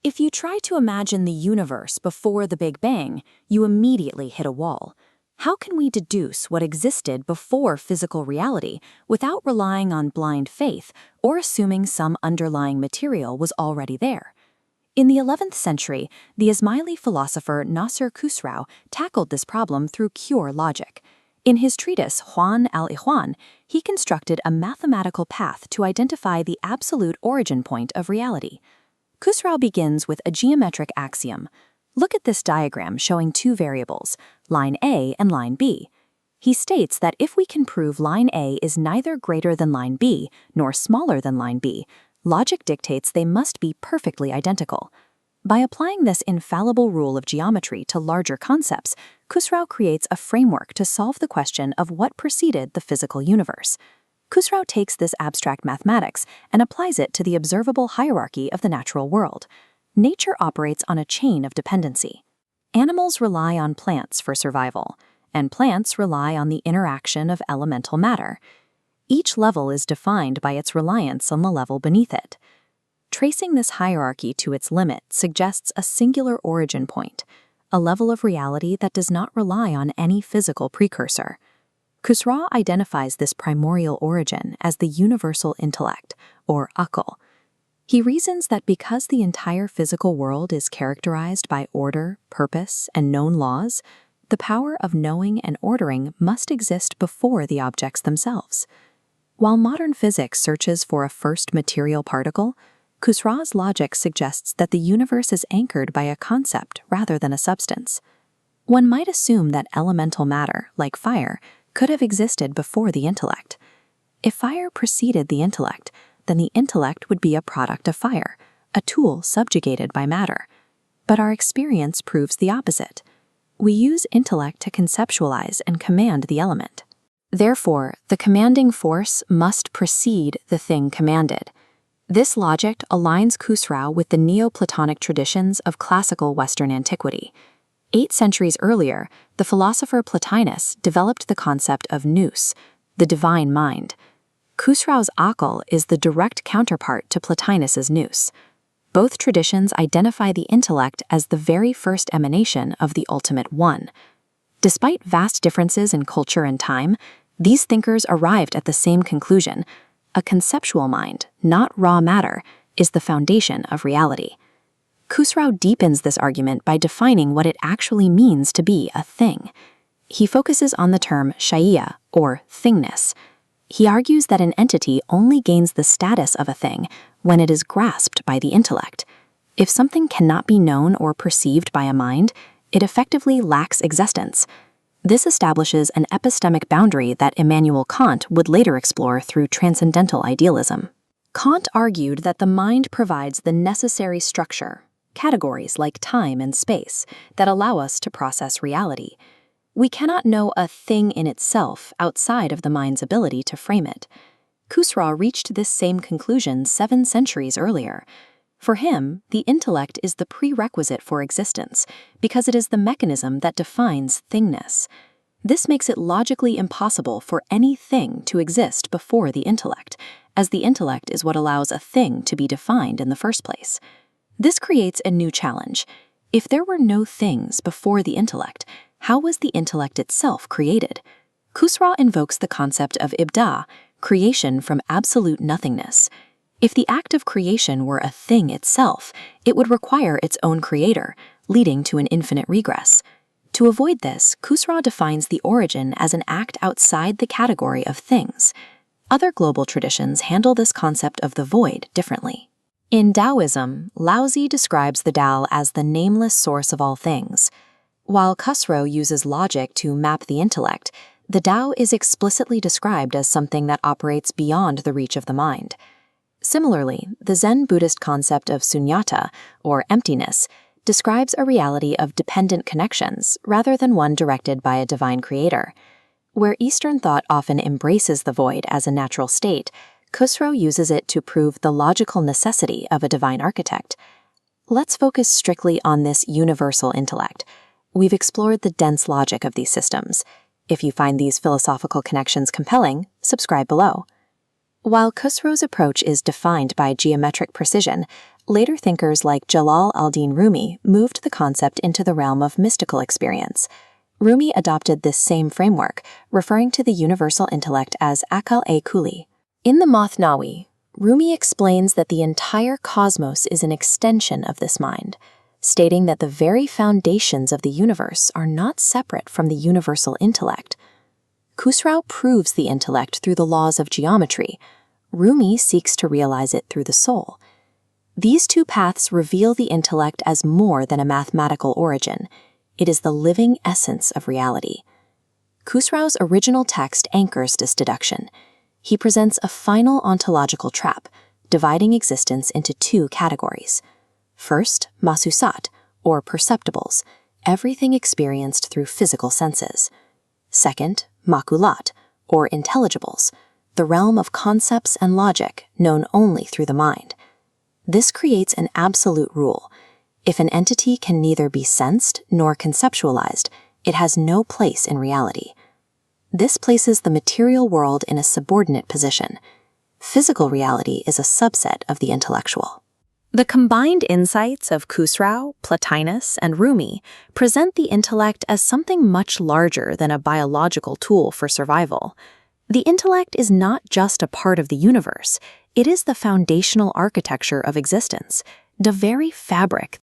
If you try to imagine the universe before the Big Bang, you immediately hit a wall. How can we deduce what existed before physical reality without relying on blind faith or assuming some underlying material was already there? In the 11th century, the Ismaili philosopher Nasir Khusraw tackled this problem through pure logic. In his treatise Al-Akhwan, he constructed a mathematical path to identify the absolute origin point of reality. Khusraw begins with a geometric axiom. Look at this diagram showing two variables, line A and line B. He states that if we can prove line A is neither greater than line B nor smaller than line B, logic dictates they must be perfectly identical. By applying this infallible rule of geometry to larger concepts, Khusraw creates a framework to solve the question of what preceded the physical universe. Khusraw takes this abstract mathematics and applies it to the observable hierarchy of the natural world. Nature operates on a chain of dependency. Animals rely on plants for survival, and plants rely on the interaction of elemental matter. Each level is defined by its reliance on the level beneath it. Tracing this hierarchy to its limit suggests a singular origin point, a level of reality that does not rely on any physical precursor. Khusraw identifies this primordial origin as the universal intellect, or Aql. He reasons that because the entire physical world is characterized by order, purpose, and known laws, the power of knowing and ordering must exist before the objects themselves. While modern physics searches for a first material particle, Khusraw's logic suggests that the universe is anchored by a concept rather than a substance. One might assume that elemental matter, like fire, could have existed before the intellect. If fire preceded the intellect, then the intellect would be a product of fire, a tool subjugated by matter. But our experience proves the opposite. We use intellect to conceptualize and command the element. Therefore, the commanding force must precede the thing commanded. This logic aligns Khusraw with the Neoplatonic traditions of classical Western antiquity. 8 centuries earlier, the philosopher Plotinus developed the concept of nous, the divine mind. Khusraw's Aql is the direct counterpart to Plotinus's nous. Both traditions identify the intellect as the very first emanation of the ultimate one. Despite vast differences in culture and time, these thinkers arrived at the same conclusion. A conceptual mind, not raw matter, is the foundation of reality. Khusraw deepens this argument by defining what it actually means to be a thing. He focuses on the term shay'iyya, or thingness. He argues that an entity only gains the status of a thing when it is grasped by the intellect. If something cannot be known or perceived by a mind, it effectively lacks existence. This establishes an epistemic boundary that Immanuel Kant would later explore through transcendental idealism. Kant argued that the mind provides the necessary structure, categories like time and space, that allow us to process reality. We cannot know a thing in itself outside of the mind's ability to frame it. Khusraw reached this same conclusion 7 centuries earlier. For him, the intellect is the prerequisite for existence because it is the mechanism that defines thingness. This makes it logically impossible for any thing to exist before the intellect, as the intellect is what allows a thing to be defined in the first place. This creates a new challenge. If there were no things before the intellect, how was the intellect itself created? Khusraw invokes the concept of ibda, creation from absolute nothingness. If the act of creation were a thing itself, it would require its own creator, leading to an infinite regress. To avoid this, Khusraw defines the origin as an act outside the category of things. Other global traditions handle this concept of the void differently. In Taoism, Laozi describes the Tao as the nameless source of all things. While Khosrow uses logic to map the intellect, the Tao is explicitly described as something that operates beyond the reach of the mind. Similarly, the Zen Buddhist concept of sunyata, or emptiness, describes a reality of dependent connections rather than one directed by a divine creator. Where Eastern thought often embraces the void as a natural state, Khosrow uses it to prove the logical necessity of a divine architect. Let's focus strictly on this universal intellect. We've explored the dense logic of these systems. If you find these philosophical connections compelling, subscribe below. While Khosrow's approach is defined by geometric precision, Later thinkers like Jalal al-Din Rumi moved the concept into the realm of mystical experience. Rumi adopted this same framework, referring to the universal intellect as akal-e-kuli. In the Mathnawi, Rumi explains that the entire cosmos is an extension of this mind, stating that the very foundations of the universe are not separate from the universal intellect. Khusraw proves the intellect through the laws of geometry. Rumi seeks to realize it through the soul. These two paths reveal the intellect as more than a mathematical origin. It is the living essence of reality. Khusraw's original text anchors this deduction. He presents a final ontological trap, dividing existence into two categories. First, masusat, or perceptibles, everything experienced through physical senses. Second, makulat, or intelligibles, the realm of concepts and logic known only through the mind. This creates an absolute rule. If an entity can neither be sensed nor conceptualized, it has no place in reality. This places the material world in a subordinate position. Physical reality is a subset of the intellectual. The combined insights of Khusraw, Plotinus, and Rumi present the intellect as something much larger than a biological tool for survival. The intellect is not just a part of the universe, it is the foundational architecture of existence, the very fabric